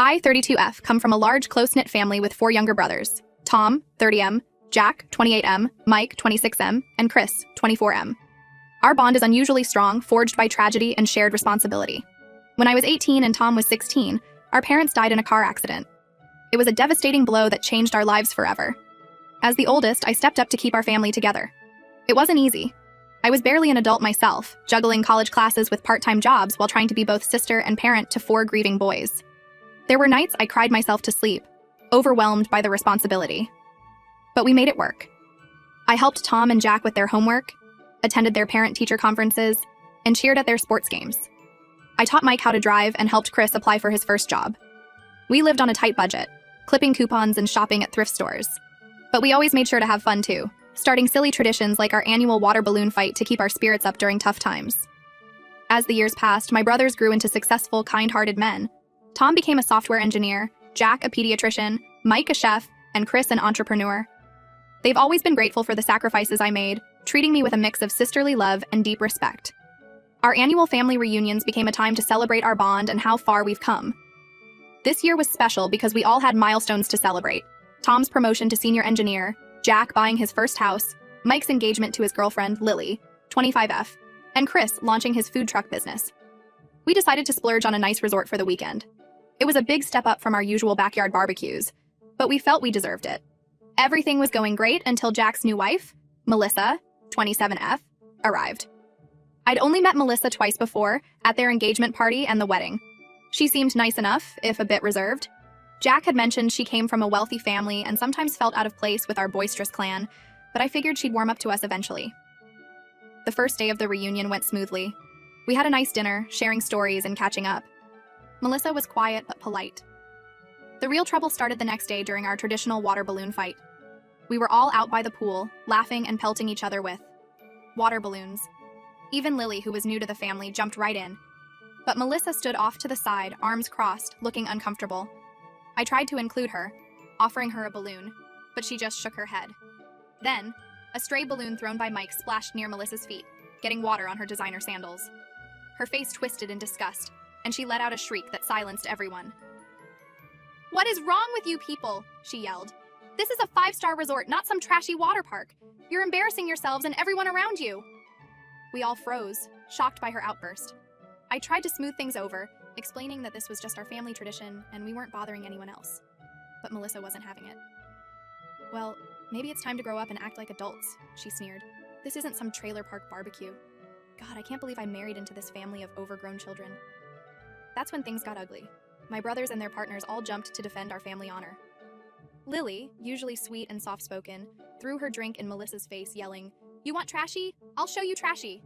I, 32F, come from a large, close-knit family with 4 younger brothers: Tom, 30M, Jack, 28M, Mike, 26M, and Chris, 24M. Our bond is unusually strong, forged by tragedy and shared responsibility. When I was 18 and Tom was 16, our parents died in a car accident. It was a devastating blow that changed our lives forever. As the oldest, I stepped up to keep our family together. It wasn't easy. I was barely an adult myself, juggling college classes with part-time jobs while trying to be both sister and parent to 4 grieving boys. There were nights I cried myself to sleep, overwhelmed by the responsibility. But we made it work. I helped Tom and Jack with their homework, attended their parent-teacher conferences, and cheered at their sports games. I taught Mike how to drive and helped Chris apply for his first job. We lived on a tight budget, clipping coupons and shopping at thrift stores. But we always made sure to have fun too, starting silly traditions like our annual water balloon fight to keep our spirits up during tough times. As the years passed, my brothers grew into successful, kind-hearted men. Tom became a software engineer, Jack a pediatrician, Mike a chef, and Chris an entrepreneur. They've always been grateful for the sacrifices I made, treating me with a mix of sisterly love and deep respect. Our annual family reunions became a time to celebrate our bond and how far we've come. This year was special because we all had milestones to celebrate: Tom's promotion to senior engineer, Jack buying his first house, Mike's engagement to his girlfriend, Lily, 25F, and Chris launching his food truck business. We decided to splurge on a nice resort for the weekend. It was a big step up from our usual backyard barbecues, but we felt we deserved it. Everything was going great until Jack's new wife, Melissa, 27F, arrived. I'd only met Melissa twice before, at their engagement party and the wedding. She seemed nice enough, if a bit reserved. Jack had mentioned she came from a wealthy family and sometimes felt out of place with our boisterous clan, but I figured she'd warm up to us eventually. The first day of the reunion went smoothly. We had a nice dinner, sharing stories and catching up. Melissa was quiet but polite. The real trouble started the next day during our traditional water balloon fight. We were all out by the pool, laughing and pelting each other with water balloons. Even Lily, who was new to the family, jumped right in. But Melissa stood off to the side, arms crossed, looking uncomfortable. I tried to include her, offering her a balloon, but she just shook her head. Then, a stray balloon thrown by Mike splashed near Melissa's feet, getting water on her designer sandals. Her face twisted in disgust, and she let out a shriek that silenced everyone. "What is wrong with you people?" she yelled. "This is a 5-star resort, not some trashy water park. You're embarrassing yourselves and everyone around you." We all froze, shocked by her outburst. I tried to smooth things over, explaining that this was just our family tradition and we weren't bothering anyone else. But Melissa wasn't having it. "Well, maybe it's time to grow up and act like adults," she sneered. "This isn't some trailer park barbecue. God, I can't believe I married into this family of overgrown children." That's when things got ugly. My brothers and their partners all jumped to defend our family honor. Lily, usually sweet and soft-spoken, threw her drink in Melissa's face, yelling, "You want trashy? I'll show you trashy."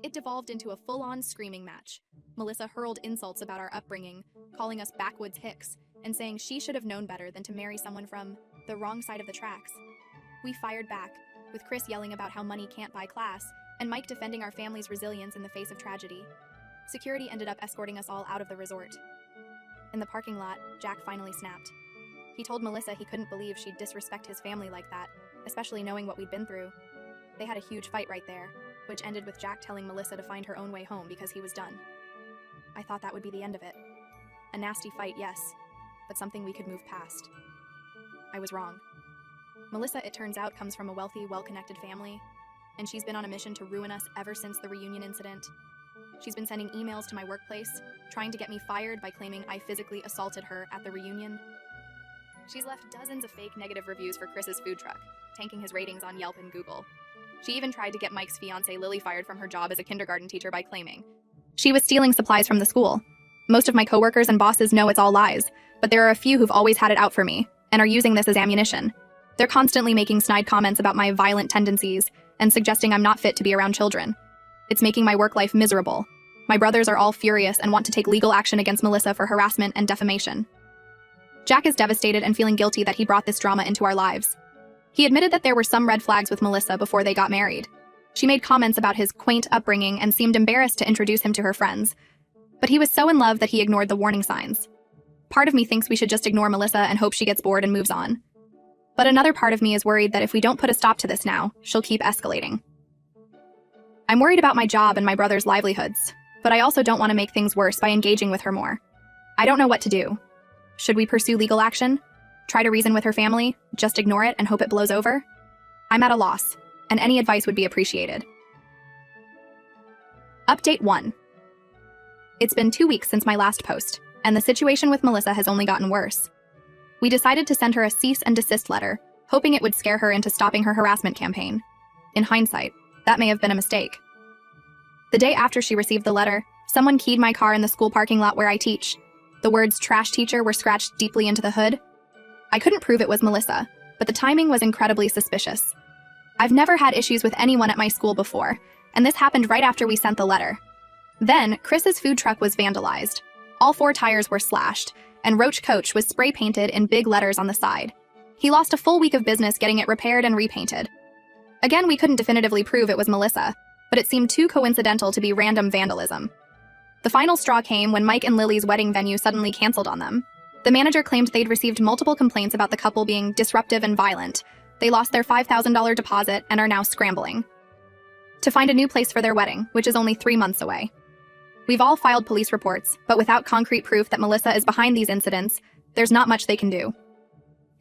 It devolved into a full-on screaming match. Melissa hurled insults about our upbringing, calling us backwoods hicks, and saying she should have known better than to marry someone from the wrong side of the tracks. We fired back, with Chris yelling about how money can't buy class, and Mike defending our family's resilience in the face of tragedy. Security ended up escorting us all out of the resort. In the parking lot, Jack finally snapped. He told Melissa he couldn't believe she'd disrespect his family like that, especially knowing what we'd been through. They had a huge fight right there, which ended with Jack telling Melissa to find her own way home because he was done. I thought that would be the end of it. A nasty fight, yes, but something we could move past. I was wrong. Melissa, it turns out, comes from a wealthy, well-connected family, and she's been on a mission to ruin us ever since the reunion incident. She's been sending emails to my workplace, trying to get me fired by claiming I physically assaulted her at the reunion. She's left dozens of fake negative reviews for Chris's food truck, tanking his ratings on Yelp and Google. She even tried to get Mike's fiancée Lily fired from her job as a kindergarten teacher by claiming she was stealing supplies from the school. Most of my coworkers and bosses know it's all lies, but there are a few who've always had it out for me and are using this as ammunition. They're constantly making snide comments about my violent tendencies and suggesting I'm not fit to be around children. It's making my work life miserable. My brothers are all furious and want to take legal action against Melissa for harassment and defamation. Jack is devastated and feeling guilty that he brought this drama into our lives. He admitted that there were some red flags with Melissa before they got married. She made comments about his quaint upbringing and seemed embarrassed to introduce him to her friends. But he was so in love that he ignored the warning signs. Part of me thinks we should just ignore Melissa and hope she gets bored and moves on. But another part of me is worried that if we don't put a stop to this now, she'll keep escalating. I'm worried about my job and my brother's livelihoods, but I also don't want to make things worse by engaging with her more. I don't know what to do. Should we pursue legal action? Try to reason with her family? Just ignore it and hope it blows over? I'm at a loss, and any advice would be appreciated. Update 1. It's been 2 weeks since my last post, and the situation with Melissa has only gotten worse. We decided to send her a cease and desist letter, hoping it would scare her into stopping her harassment campaign. In hindsight, that may have been a mistake. The day after she received the letter, someone keyed my car in the school parking lot where I teach. The words "trash teacher" were scratched deeply into the hood. I couldn't prove it was Melissa, but the timing was incredibly suspicious. I've never had issues with anyone at my school before, and this happened right after we sent the letter. Then, Chris's food truck was vandalized. All 4 tires were slashed, and Roach Coach was spray painted in big letters on the side. He lost a full week of business getting it repaired and repainted. Again, we couldn't definitively prove it was Melissa, but it seemed too coincidental to be random vandalism. The final straw came when Mike and Lily's wedding venue suddenly canceled on them. The manager claimed they'd received multiple complaints about the couple being disruptive and violent. They lost their $5,000 deposit and are now scrambling to find a new place for their wedding, which is only 3 months away. We've all filed police reports, but without concrete proof that Melissa is behind these incidents, there's not much they can do.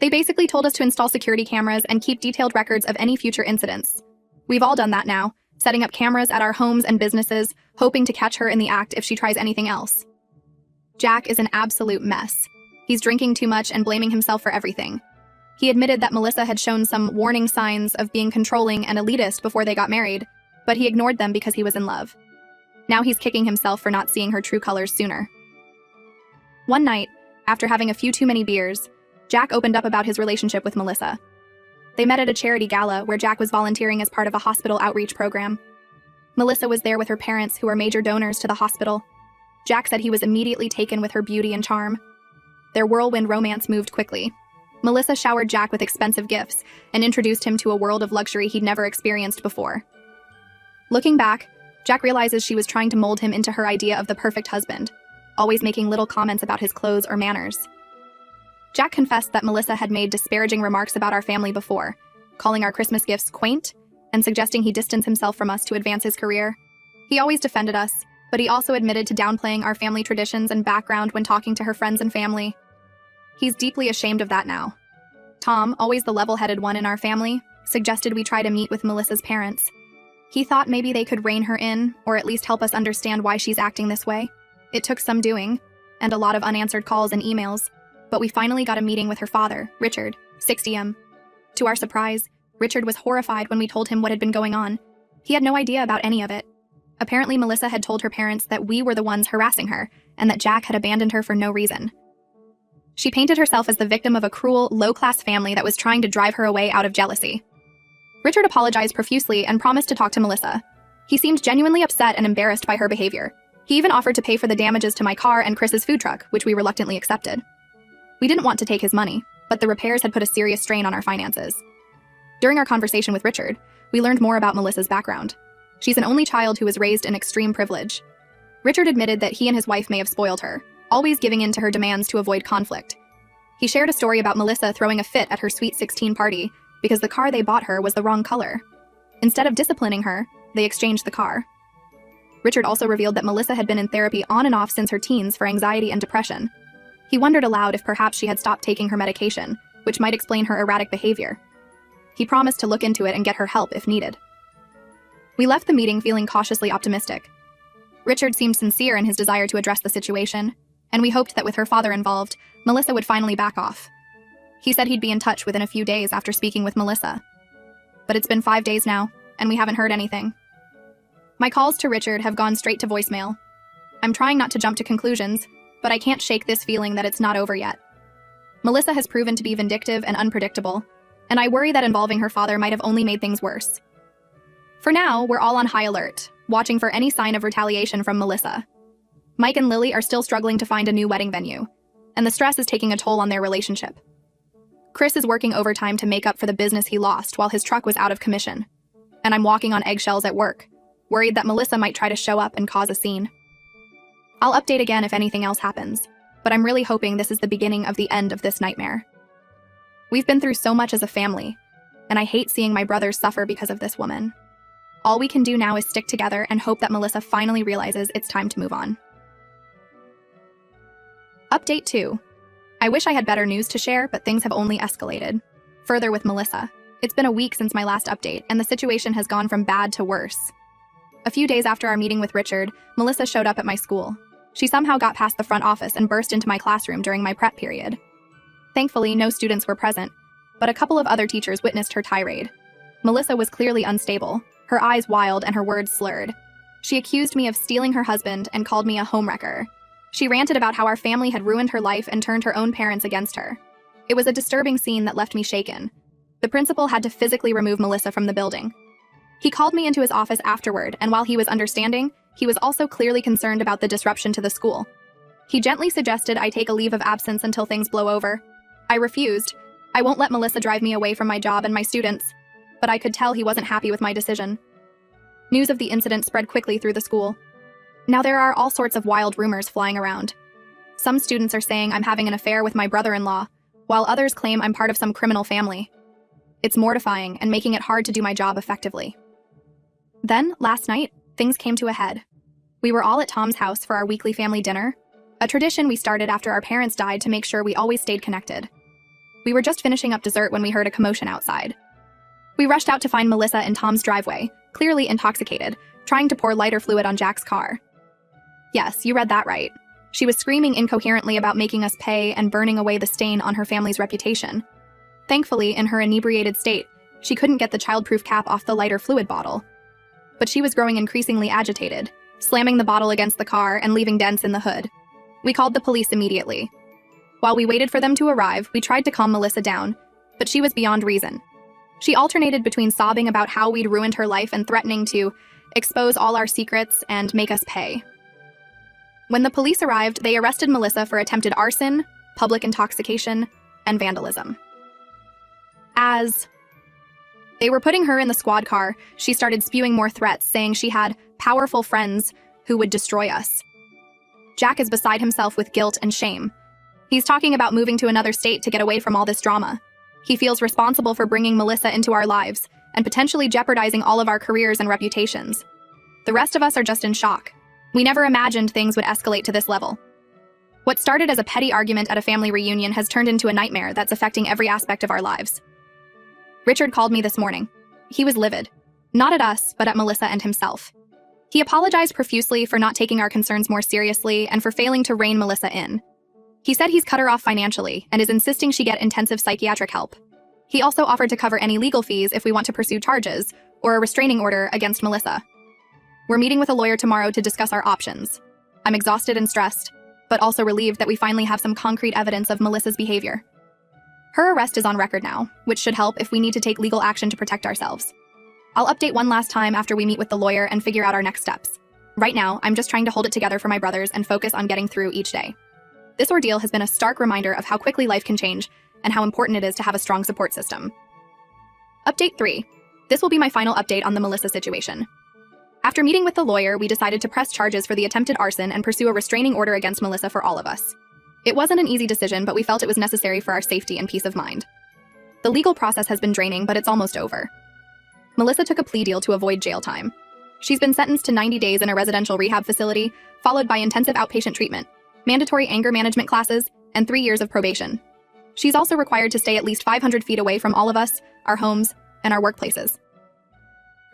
They basically told us to install security cameras and keep detailed records of any future incidents. We've all done that now, setting up cameras at our homes and businesses, hoping to catch her in the act if she tries anything else. Jack is an absolute mess. He's drinking too much and blaming himself for everything. He admitted that Melissa had shown some warning signs of being controlling and elitist before they got married, but he ignored them because he was in love. Now he's kicking himself for not seeing her true colors sooner. One night, after having a few too many beers, Jack opened up about his relationship with Melissa. They met at a charity gala where Jack was volunteering as part of a hospital outreach program. Melissa was there with her parents, who are major donors to the hospital. Jack said he was immediately taken with her beauty and charm. Their whirlwind romance moved quickly. Melissa showered Jack with expensive gifts and introduced him to a world of luxury he'd never experienced before. Looking back, Jack realizes she was trying to mold him into her idea of the perfect husband, always making little comments about his clothes or manners. Jack confessed that Melissa had made disparaging remarks about our family before, calling our Christmas gifts quaint and suggesting he distance himself from us to advance his career. He always defended us, but he also admitted to downplaying our family traditions and background when talking to her friends and family. He's deeply ashamed of that now. Tom, always the level-headed one in our family, suggested we try to meet with Melissa's parents. He thought maybe they could rein her in, or at least help us understand why she's acting this way. It took some doing, and a lot of unanswered calls and emails, but we finally got a meeting with her father, Richard, 60M. To our surprise, Richard was horrified when we told him what had been going on. He had no idea about any of it. Apparently, Melissa had told her parents that we were the ones harassing her, and that Jack had abandoned her for no reason. She painted herself as the victim of a cruel, low-class family that was trying to drive her away out of jealousy. Richard apologized profusely and promised to talk to Melissa. He seemed genuinely upset and embarrassed by her behavior. He even offered to pay for the damages to my car and Chris's food truck, which we reluctantly accepted. We didn't want to take his money, but the repairs had put a serious strain on our finances. During our conversation with Richard, we learned more about Melissa's background. She's an only child who was raised in extreme privilege. Richard admitted that he and his wife may have spoiled her, always giving in to her demands to avoid conflict. He shared a story about Melissa throwing a fit at her Sweet 16 party because the car they bought her was the wrong color. Instead of disciplining her, they exchanged the car. Richard also revealed that Melissa had been in therapy on and off since her teens for anxiety and depression. He wondered aloud if perhaps she had stopped taking her medication, which might explain her erratic behavior. He promised to look into it and get her help if needed. We left the meeting feeling cautiously optimistic. Richard seemed sincere in his desire to address the situation, and we hoped that with her father involved, Melissa would finally back off. He said he'd be in touch within a few days after speaking with Melissa. But it's been 5 days now, and we haven't heard anything. My calls to Richard have gone straight to voicemail. I'm trying not to jump to conclusions, but I can't shake this feeling that it's not over yet. Melissa has proven to be vindictive and unpredictable, and I worry that involving her father might have only made things worse. For now, we're all on high alert, watching for any sign of retaliation from Melissa. Mike and Lily are still struggling to find a new wedding venue, and the stress is taking a toll on their relationship. Chris is working overtime to make up for the business he lost while his truck was out of commission, and I'm walking on eggshells at work, worried that Melissa might try to show up and cause a scene. I'll update again if anything else happens, but I'm really hoping this is the beginning of the end of this nightmare. We've been through so much as a family, and I hate seeing my brothers suffer because of this woman. All we can do now is stick together and hope that Melissa finally realizes it's time to move on. Update 2. I wish I had better news to share, but things have only escalated. Further with Melissa. It's been a week since my last update, and the situation has gone from bad to worse. A few days after our meeting with Richard, Melissa showed up at my school. She somehow got past the front office and burst into my classroom during my prep period. Thankfully, no students were present, but a couple of other teachers witnessed her tirade. Melissa was clearly unstable, her eyes wild and her words slurred. She accused me of stealing her husband and called me a homewrecker. She ranted about how our family had ruined her life and turned her own parents against her. It was a disturbing scene that left me shaken. The principal had to physically remove Melissa from the building. He called me into his office afterward, and while he was understanding, he was also clearly concerned about the disruption to the school. He gently suggested I take a leave of absence until things blow over. I refused. I won't let Melissa drive me away from my job and my students. But I could tell he wasn't happy with my decision. News of the incident spread quickly through the school. Now there are all sorts of wild rumors flying around. Some students are saying I'm having an affair with my brother-in-law, while others claim I'm part of some criminal family. It's mortifying and making it hard to do my job effectively. Then, last night, things came to a head. We were all at Tom's house for our weekly family dinner, a tradition we started after our parents died to make sure we always stayed connected. We were just finishing up dessert when we heard a commotion outside. We rushed out to find Melissa in Tom's driveway, clearly intoxicated, trying to pour lighter fluid on Jack's car. Yes, you read that right. She was screaming incoherently about making us pay and burning away the stain on her family's reputation. Thankfully, in her inebriated state, she couldn't get the childproof cap off the lighter fluid bottle. But she was growing increasingly agitated, slamming the bottle against the car and leaving dents in the hood. We called the police immediately. While we waited for them to arrive, we tried to calm Melissa down, but she was beyond reason. She alternated between sobbing about how we'd ruined her life and threatening to expose all our secrets and make us pay. When the police arrived, they arrested Melissa for attempted arson, public intoxication, and vandalism. As they were putting her in the squad car, she started spewing more threats, saying she had powerful friends who would destroy us. Jack is beside himself with guilt and shame. He's talking about moving to another state to get away from all this drama. He feels responsible for bringing Melissa into our lives and potentially jeopardizing all of our careers and reputations. The rest of us are just in shock. We never imagined things would escalate to this level. What started as a petty argument at a family reunion has turned into a nightmare that's affecting every aspect of our lives. Richard called me this morning. He was livid. Not at us, but at Melissa and himself. He apologized profusely for not taking our concerns more seriously and for failing to rein Melissa in. He said he's cut her off financially and is insisting she get intensive psychiatric help. He also offered to cover any legal fees if we want to pursue charges or a restraining order against Melissa. We're meeting with a lawyer tomorrow to discuss our options. I'm exhausted and stressed, but also relieved that we finally have some concrete evidence of Melissa's behavior. Her arrest is on record now, which should help if we need to take legal action to protect ourselves. I'll update one last time after we meet with the lawyer and figure out our next steps. Right now, I'm just trying to hold it together for my brothers and focus on getting through each day. This ordeal has been a stark reminder of how quickly life can change and how important it is to have a strong support system. Update 3. This will be my final update on the Melissa situation. After meeting with the lawyer, we decided to press charges for the attempted arson and pursue a restraining order against Melissa for all of us. It wasn't an easy decision, but we felt it was necessary for our safety and peace of mind. The legal process has been draining, but it's almost over. Melissa took a plea deal to avoid jail time. She's been sentenced to 90 days in a residential rehab facility, followed by intensive outpatient treatment, mandatory anger management classes, and 3 years of probation. She's also required to stay at least 500 feet away from all of us, our homes, and our workplaces.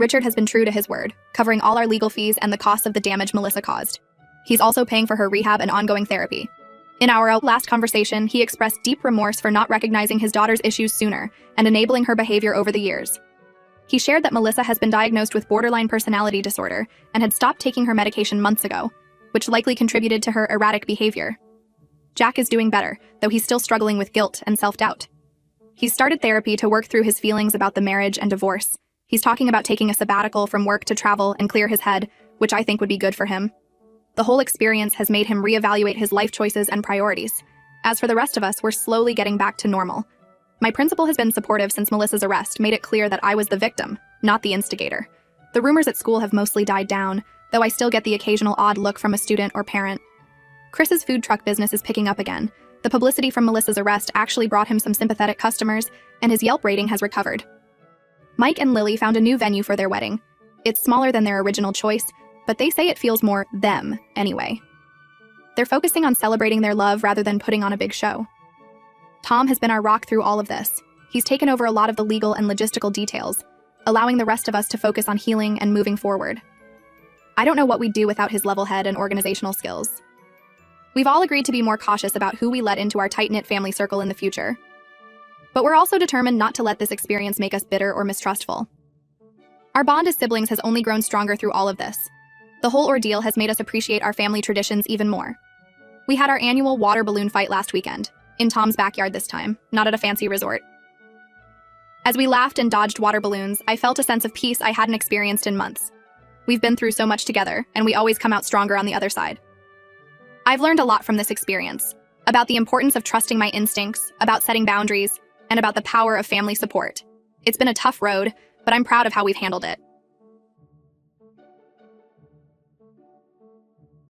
Richard has been true to his word, covering all our legal fees and the costs of the damage Melissa caused. He's also paying for her rehab and ongoing therapy. In our last conversation, he expressed deep remorse for not recognizing his daughter's issues sooner and enabling her behavior over the years. He shared that Melissa has been diagnosed with borderline personality disorder and had stopped taking her medication months ago, which likely contributed to her erratic behavior. Jack is doing better, though he's still struggling with guilt and self-doubt. He's started therapy to work through his feelings about the marriage and divorce. He's talking about taking a sabbatical from work to travel and clear his head, which I think would be good for him. The whole experience has made him reevaluate his life choices and priorities. As for the rest of us, we're slowly getting back to normal. My principal has been supportive since Melissa's arrest, made it clear that I was the victim, not the instigator. The rumors at school have mostly died down, though I still get the occasional odd look from a student or parent. Chris's food truck business is picking up again. The publicity from Melissa's arrest actually brought him some sympathetic customers, and his Yelp rating has recovered. Mike and Lily found a new venue for their wedding. It's smaller than their original choice, but they say it feels more them anyway. They're focusing on celebrating their love rather than putting on a big show. Tom has been our rock through all of this. He's taken over a lot of the legal and logistical details, allowing the rest of us to focus on healing and moving forward. I don't know what we'd do without his level head and organizational skills. We've all agreed to be more cautious about who we let into our tight-knit family circle in the future. But we're also determined not to let this experience make us bitter or mistrustful. Our bond as siblings has only grown stronger through all of this. The whole ordeal has made us appreciate our family traditions even more. We had our annual water balloon fight last weekend, in Tom's backyard this time, not at a fancy resort. As we laughed and dodged water balloons, I felt a sense of peace I hadn't experienced in months. We've been through so much together, and we always come out stronger on the other side. I've learned a lot from this experience, about the importance of trusting my instincts, about setting boundaries, and about the power of family support. It's been a tough road, but I'm proud of how we've handled it.